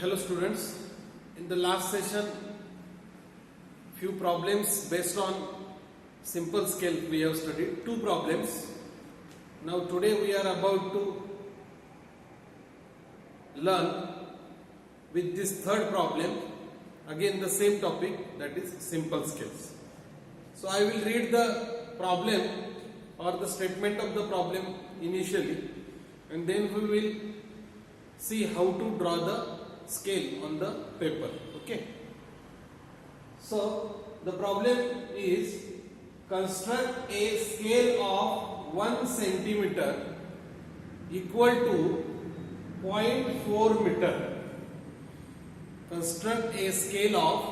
Hello students, in the last session few problems based on simple scale we have studied, two problems. Now today we are about to learn with this third problem, again the same topic, that is simple scales. So I will read the problem or the statement of the problem initially, and then we will see how to draw the scale on the paper. Okay. So the problem is, construct a scale of 1 centimeter equal to 0.4 meter. Construct a scale of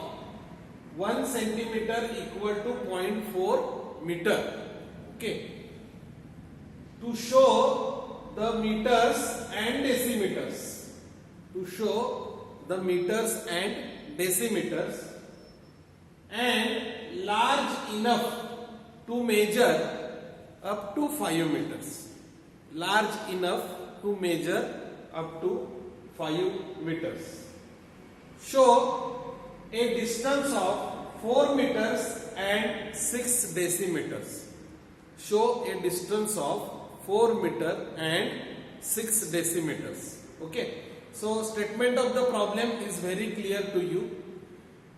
1 centimeter equal to 0.4 meter. Okay. To show the meters and decimeters. To show the meters and decimeters, and large enough to measure up to 5 meters. Large enough to measure up to 5 meters. Show a distance of 4 meters and 6 decimeters. Show a distance of 4 meter and 6 decimeters. Okay. So statement of the problem is very clear to you.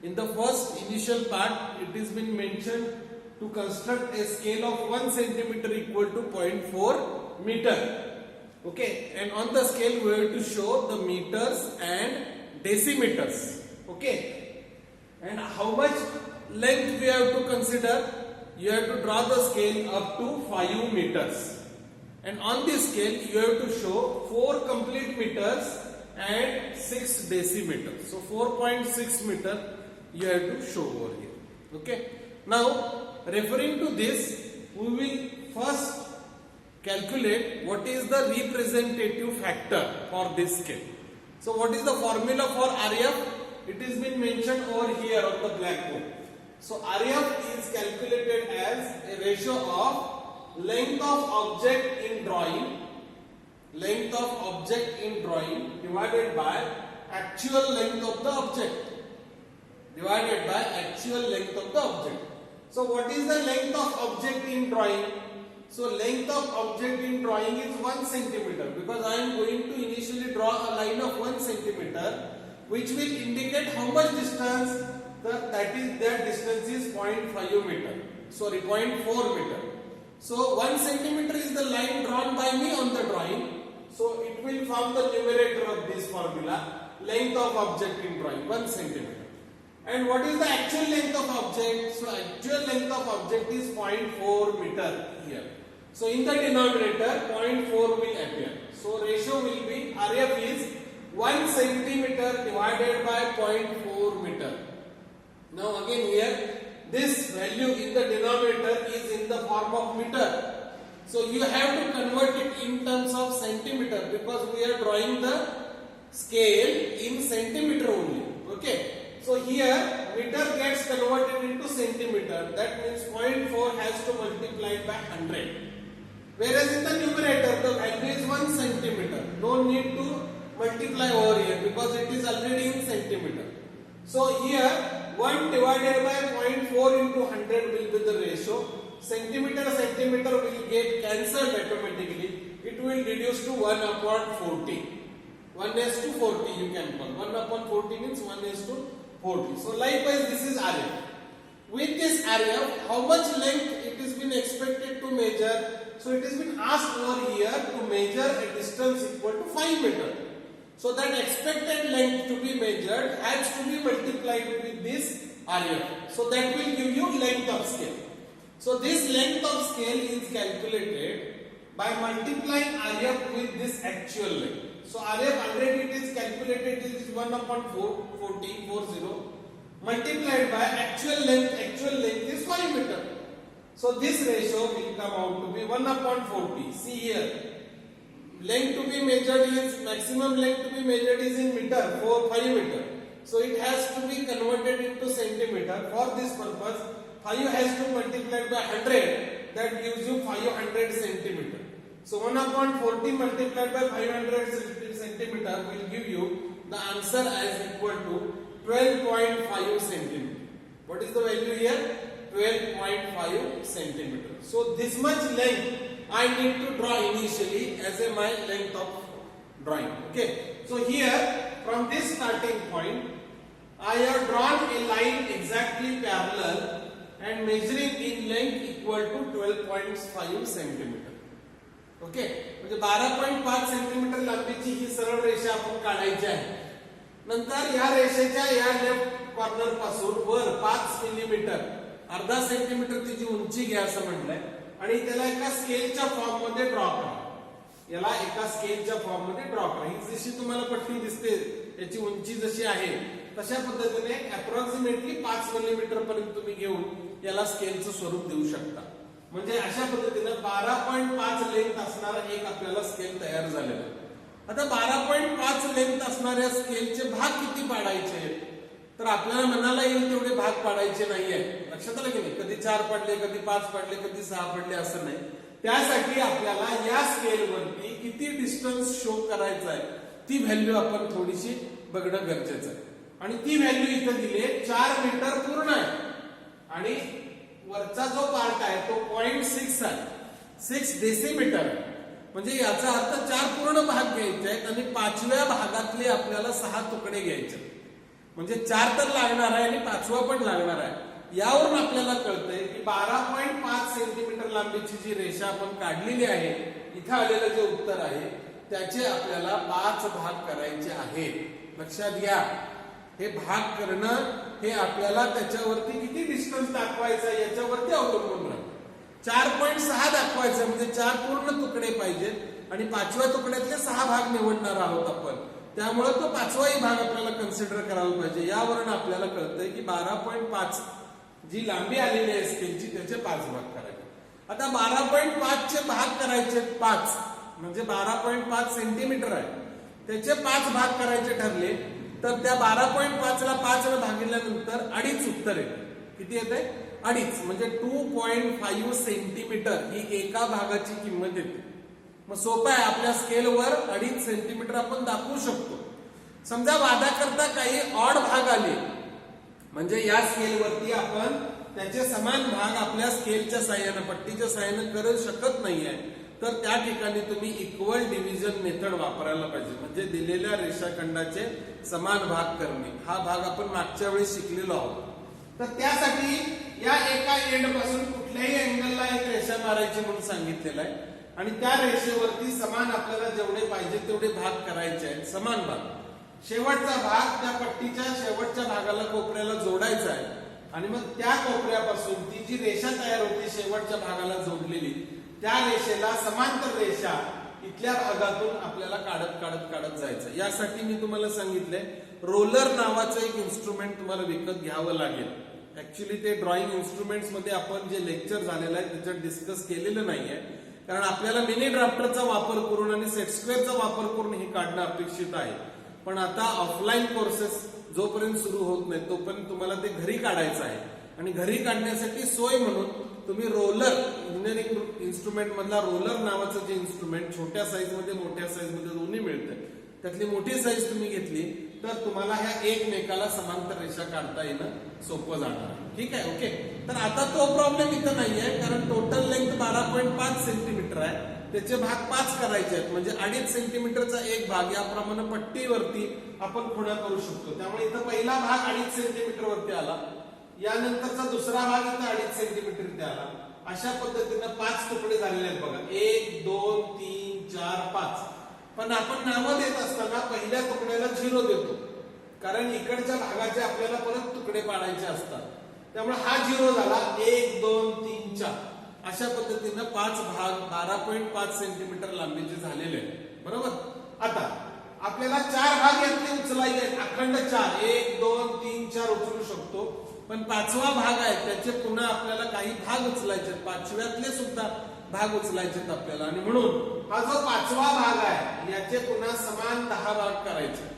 In the first initial part, it has been mentioned to construct a scale of 1 centimeter equal to 0.4 meter. Okay, and on the scale we have to show the meters and decimeters. Okay, and how much length we have to consider? You have to draw the scale up to 5 meters. And on this scale you have to show 4 complete meters and 6 decimeters. So 4.6 meter you have to show over here. Okay. Now referring to this, we will first calculate what is the representative factor for this scale. So what is the formula for RF? It has been mentioned over here on the blackboard. So RF is calculated as a ratio of length of object in drawing divided by actual length of the object. So what is the length of object in drawing? So length of object in drawing is 1 centimeter, because I am going to initially draw a line of 1 centimeter which will indicate how much distance, that distance is 0.5 meter. Sorry, 0.4 meter. So 1 centimeter is the line drawn by me on the drawing. So it will form the numerator of this formula, length of object in drawing, 1 centimeter. And what is the actual length of object? So actual length of object is 0.4 meter here. So in the denominator 0.4 will appear. So ratio will be, RF is 1 centimeter divided by 0.4 meter. Now again here, this value in the denominator is in the form of meter. So you have to convert it in terms of centimeter, because we are drawing the scale in centimeter only. Okay. So here meter gets converted into centimeter. That means 0.4 has to multiply by 100. Whereas in the numerator the value is 1 centimeter. No need to multiply over here because it is already in centimeter. So here 1 divided by 0.4 into 100 will be the ratio. Centimeter will get cancelled automatically. It will reduce to 1 upon 40. 1:40 you can call. 1 upon 40 means 1:40. So likewise this is RF. With this RF, how much length it has been expected to measure? So it has been asked over here to measure a distance equal to 5 meter. So that expected length to be measured has to be multiplied with this RF. So that will give you length of scale. So this length of scale is calculated by multiplying RF with this actual length. So RF already it is calculated is 1 upon 40 multiplied by actual length is 5 meter. So this ratio will come out to be 1 upon 40. See here, length to be measured is, maximum length to be measured is in meter, 5 meter. So it has to be converted into centimeter. For this purpose 5 has to multiply by 100, that gives you 500 centimeter. So 1 upon 40 multiplied by 500 centimeter will give you the answer as equal to 12.5 centimeter. What is the value here? 12.5 centimeter. So this much length I need to draw initially as a my length of drawing. Okay. So here from this starting point I have drawn a line exactly parallel and measuring in length equal to 12.5 centimeter. Okay, म्हणजे 12.5 centimetre लांबीची ही सरळ रेषा आपण काढायची आहे. नंतर या रेषेच्या या लेफ्ट कॉर्नर पासून वर 5 मिलीमीटर अर्धा सेंटीमीटर तिची उंची घ्या असं म्हटलंय आणि त्याला एका स्केलच्या फॉर्म मध्ये ड्रॉ करा. याला एका स्केलच्या फॉर्म मध्ये ड्रॉ करा. ही जशी तुम्हाला पट्टी दिसते याची उंची जशी आहे तशा पद्धतीने अप्रॉक्सिमेटली 5 मिलीमीटर पर्यंत तुम्ही घेऊन याला स्केलचं स्वरूप देऊ शकता. म्हणजे अशा पद्धतीने 12.5 लेंथ असणारा एक आपल्याला स्केल तयार झालेला आहे. आता 12.5 लेंथ असणाऱ्या स्केलचे भाग किती पाडायचे आहेत तर आपल्याला मनाला येईल तेवढे भाग पाडायचे नाहीये. लक्षात आलं की नाही? कधी 4 पडले, कधी 5 पडले, कधी 6 पडले असं नाही. त्यासाठी आपल्याला या स्केलवरती किती डिस्टन्स शो करायचं आहे ती व्हॅल्यू आपण थोडीशी बघणं गरजेचं आहे. आणि ती व्हॅल्यू इथं दिली आहे 4 मीटर पूर्ण आहे आणि वरचा जो पार्ट आहे तो 0.6 आहे, 6 डेसिमीटर आहे. म्हणजे याचा अर्थ 4 पूर्ण भाग घ्यायचे आहेत आणि 5व्या भागातले आपल्याला 6 तुकडे घ्यायचे. म्हणजे 4 तर लागणार आहे आणि 5वा पण लागणार आहे. यावरून आपल्याला कळतंय की 12.5 सेंटीमीटर लांबीची जी रेषा आपण काढलेली आहे इथं आलेलं जे उत्तर आहे त्याचे आपल्याला 5 भाग करायचे आहेत. लक्षात घ्या, हे भाग करणं हे आपल्याला त्याच्यावरती किती डिस्टन्स दाखवायचा याच्यावरती अवलंबून राहतं. 4.6 दाखवायचं म्हणजे 4 पूर्ण तुकडे पाहिजेत आणि 5व्या तुकड्यातले 6 भाग निवडणार आहोत आपण. त्यामुळे तो 5वाही भाग आपल्याला कन्सिडर करायला पाहिजे. यावरून आपल्याला कळतंय की 12.5 जी लांबी आलेली आहे स्केलची त्याचे 5 भाग करायचे. आता 12.5 चे भाग करायचे 5 म्हणजे 12.5 सेंटीमीटर आहे, त्याचे 5 भाग करायचे ठरले तर त्या 12.5 ला 5 ने भागिल्यानंतर 2.5 उत्तर येते. किती येते? 2.5 म्हणजे 2.5 सेंटीमीटर ही एका भागाची किंमत येते. मग सोपं आहे, आपल्या स्केलवर 2.5 सेंटीमीटर आपण दाखवू शकतो. समजा वादाकरता काही ऑड भाग आले म्हणजे या स्केलवरती आपण त्याचे समान भाग आपल्या स्केलच्या साह्याने पट्टीच्या साह्याने करू शकत नाहीये तर त्या ठिकाणी तुम्ही इक्वल डिव्हिजन मेथड वापरायला पाहिजे. म्हणजे दिलेल्या रेषाखंडाचे समान भाग करणे हा भाग आपण मागच्या वेळी शिकलेलो आहोत. तर त्यासाठी या एका एंड पासून कुठल्याही अँगलला एक रेषा मारायची म्हणून सांगितलेलं आहे आणि त्या रेषेवरती समान आपल्याला जेवढे पाहिजे तेवढे भाग करायचे आहेत, समान भाग. शेवटचा भाग त्या पट्टीच्या शेवटच्या भागाला कोपऱ्याला जोडायचा आहे आणि मग त्या कोपऱ्यापासून ती जी रेषा तयार होती शेवटच्या भागाला जोडलेली त्या रेषेला समांतर रेषा इथल्या भागातून आपल्याला काढत जायचं. यासाठी मी तुम्हाला सांगितलंय रोलर नावाचं एक इन्स्ट्रुमेंट तुम्हाला विकत घ्यावं लागेल. ऍक्च्युली ते ड्रॉइंग इन्स्ट्रुमेंट्स मध्ये आपण जे लेक्चर झालेलं आहे त्याच्यात डिस्कस केलेलं नाहीये कारण आपल्याला मिनी ड्राफ्टरचा वापर करून आणि सेट स्क्वेअरचा वापर करून हे काढणं अपेक्षित आहे. पण आता ऑफलाईन कोर्सेस जोपर्यंत सुरू होत नाही तोपर्यंत तुम्हाला ते घरी काढायचं आहे आणि घरी काढण्यासाठी सोय म्हणून तुम्ही रोलर इंजिनिअरिंग इन्स्ट्रुमेंट मधला रोलर नावाचं जे इन्स्ट्रुमेंट छोट्या साईज मध्ये मोठ्या साईज मध्ये दोन्ही मिळतं त्यातली मोठी साईज तुम्ही घेतली तर तुम्हाला ह्या एकमेकाला समांतर रेषा काढता येणं सोपं जाणार. ठीक आहे, ओके. तर आता तो प्रॉब्लेम इथं नाहीये कारण टोटल लेंथ 12.5 सेंटीमीटर आहे, त्याचे भाग 5 करायचे आहेत म्हणजे 2.5 सेंटीमीटरचा एक भाग याप्रमाणे पट्टीवरती आपण खुणा करू शकतो. त्यामुळे इथं पहिला भाग 2.5 सेंटीमीटर वरती आला, यानंतरचा दुसरा भाग इथं 2.5 सेंटीमीटर इथे आला. अशा पद्धतीनं 5 तुकडे झालेले आहेत बघा, 1 2 3 4 5. पण आपण नावं देत असताना पहिल्या तुकड्याला 0 देतो कारण इकडच्या भागाचे आपल्याला परत तुकडे पाडायचे असतात. त्यामुळे हा 0 झाला. 1 2 3 4 अशा पद्धतीनं 5 भाग 12.5 सेंटीमीटर लांबीचे झालेले आहेत. बरोबर. आता आपल्याला 4 भाग यातले उचलायचे आहेत, अखंड 4 1 2 3 4 उचलू शकतो. पण 5वा भाग आहे त्याचे पुन्हा आपल्याला काही भाग उचलायचे आहेत, 5व्यातले सुद्धा भाग उचलायचे आहेत आपल्याला आणि म्हणून हा जो 5वा भाग आहे याचे पुन्हा समान 10 भाग करायचे.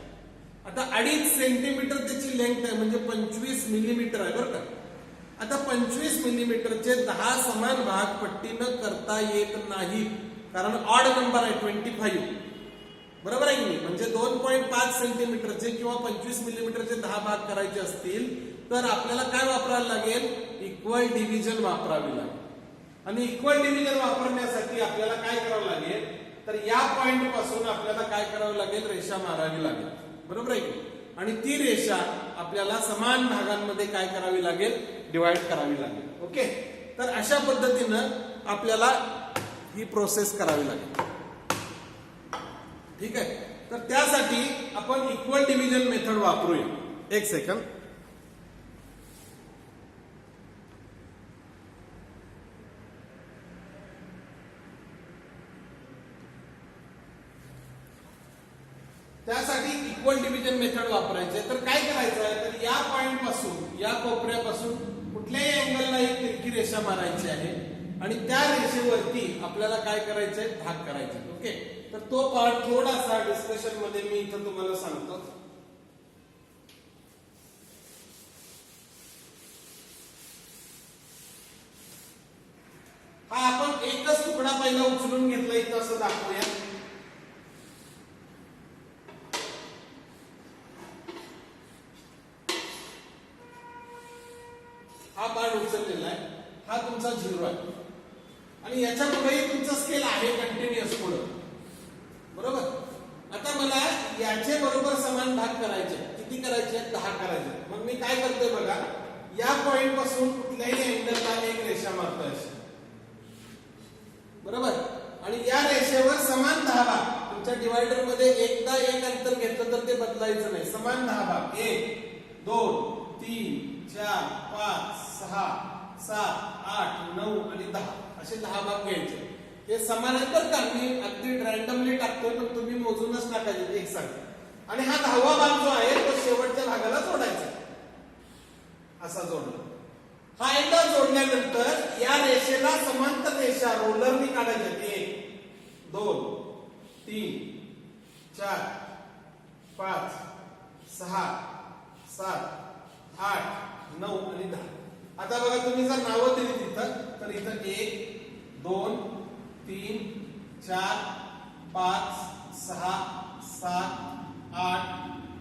आता 2.5 सेंटीमीटर त्याची लेंथ आहे म्हणजे 25 मिलीमीटर आहे बरं का. आता 25 मिलीमीटरचे 10 समान भाग पट्टीनं करता येत नाहीत कारण ऑड नंबर आहे 25. बरोबर आहे की नाही? म्हणजे 2.5 सेंटीमीटरचे किंवा 25 मिलीमीटरचे 10 भाग करायचे असतील तर आपल्याला काय वापरायला लागेल? इक्वल डिव्हिजन वापरावी लागेल. आणि इक्वल डिव्हिजन वापरण्यासाठी आपल्याला काय करावं लागेल? तर या पॉइंट पासून आपल्याला काय करावं लागेल? रेषा मारावी लागेल. बरोबर आहे की? आणि ती रेषा आपल्याला समान भागांमध्ये काय करावी लागेल? डिवाइड करावी लागेल. ओके, तर अशा पद्धतीनं आपल्याला ही प्रोसेस करावी लागेल. ठीक आहे, तर त्यासाठी आपण इक्वल डिव्हिजन मेथड वापरूया. एक सेकंड. त्यासाठी इक्वल डिव्हिजन मेथड वापरायचे. तर काय करायचं आहे? तर या पॉइंट पासून, या कोपऱ्यापासून कुठल्याही अँगलला एक तिरकी रेषा मारायची आहे आणि त्या रेषेवरती आपल्याला काय करायचंय? भाग करायचे. ओके, तर तो पार्ट थोडासा डिस्कशन मध्ये मी इथं तुम्हाला सांगतो. हा आपण एकच तुकडा पहिला उचलून घेतला इथं असं दाखवूया. हा पार्ट उचललेला आहे, हा तुमचा 0 आहे आणि याच्या पुढेही तुमचा स्केल आहे कंटिन्युअस पुढे. बरोबर. आता मला याचे बरोबर समान भाग करायचे. किती करायचे? 10 करायचे. मग मी काय करतोय बघा, या पॉइंट पासून कुठल्याही अँगलला एक रेषा मारतोय अशी. बरोबर. आणि या रेषेवर समान 10 भाग. तुमच्या डिवायडर मध्ये एकदा एक अंतर घेतलं तर ते बदलायचं नाही. समान 10 भाग. 1 2 3 4 5 6 7 8 9 आणि 10 असे 10 भाग घ्यायचे. हे समान आहेत बरं का, मी अगदी रॅन्डमली टाकतोय पण तुम्ही मोजूनच टाकायचे एकसारखे. आणि हा 10वा भाग जो आहे तो शेवटच्या भागाला जोडायचा. असा जोडला. हा एकदा जोडल्यानंतर या रेषेला समांतर रेषा रोलरनी काढायच्या. 1 2 3 4 5 6 7 8 9 आणि 10. आता बघा, तुम्ही जर नावं दिली तिथं, तर इथं 1 2 3 4 5 6 7 8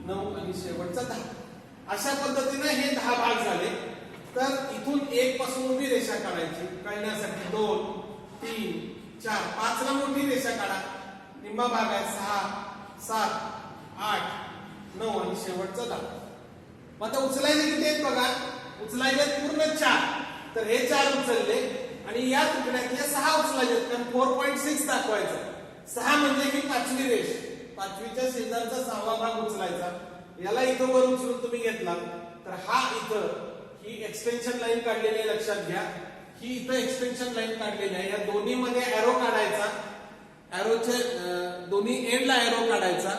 9 आणि शेवटचा 10. अशा पद्धतीने हे 10 भाग झाले. तर इथून 1 पासून उभी रेषा काढायची. काढण्यासाठी 2 3 4 5 ला मोठी रेषा काढा. निम्मा भाग आहे 6 7 8 9 आणि शेवटचा 10. आता उचलायचे किती आहेत बघा? उचलायचे पूर्ण 4. तर हे 4 उचलले आणि या तुकड्यातले 6 उचलायचे, कारण 4.6 दाखवायचं. 6 म्हणजे ही 5वी रेष. 5वीच्या शेजारचा 6वा भाग उचलायचा. याला इथं वर उचलून तुम्ही घेतला तर हा इथं ही एक्सटेन्शन लाईन काढलेली आहे, लक्षात घ्या. ही इथं एक्सटेन्शन लाईन काढलेली आहे. या दोन्ही मध्ये एरो काढायचा. एरोचे दोन्ही एंडला एरो काढायचा.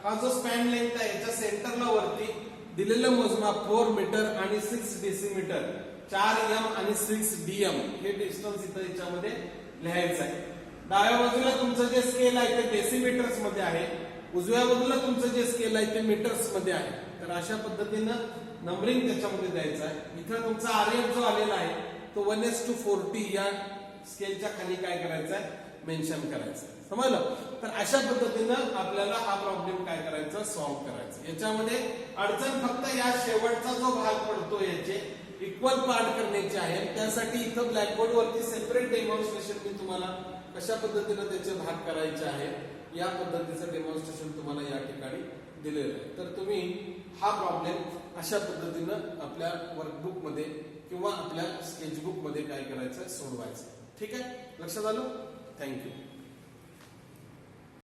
हा जो स्पॅन लेंथ आहे याच्या सेंटरला वरती दिलेलं मोजमाप 4 मीटर आणि 6 डेसिमीटर, 4 एम आणि 6 डीएम हे डिस्टन्स इथं याच्यामध्ये लिहायचं आहे. डाव्या बाजूला तुमचं जे स्केल आहे ते डेसिमीटर्स मध्ये आहे. उजव्या बाजूला तुमचं जे स्केल आहे ते मीटर्स मध्ये आहे. तर अशा पद्धतीनं नंबरिंग त्याच्यामध्ये द्यायचं आहे. इथं तुमचा आरएफ जो आलेला आहे तो 1:40 या स्केलच्या खाली काय करायचं आहे? मेन्शन करायचं. समजलं? तर अशा पद्धतीनं आपल्याला हा प्रॉब्लेम काय करायचा? सॉल्व्ह करायचा. याच्यामध्ये अडचण फक्त या शेवटचा जो भाग पडतो याचे इक्वल पार्ट करण्याचे आहे. त्यासाठी इथं ब्लॅकबोर्ड वरती सेपरेट डेमॉन्स्ट्रेशन मी तुम्हाला कशा पद्धतीनं त्याचे भाग करायचे आहे या पद्धतीचं डेमॉन्स्ट्रेशन तुम्हाला या ठिकाणी दिलेलं आहे. तर तुम्ही हा प्रॉब्लेम अशा पद्धतीनं आपल्या वर्कबुक मध्ये किंवा आपल्या स्केचबुक मध्ये काय करायचं? सोडवायचं. ठीक आहे? लक्षात आलं? थँक्यू.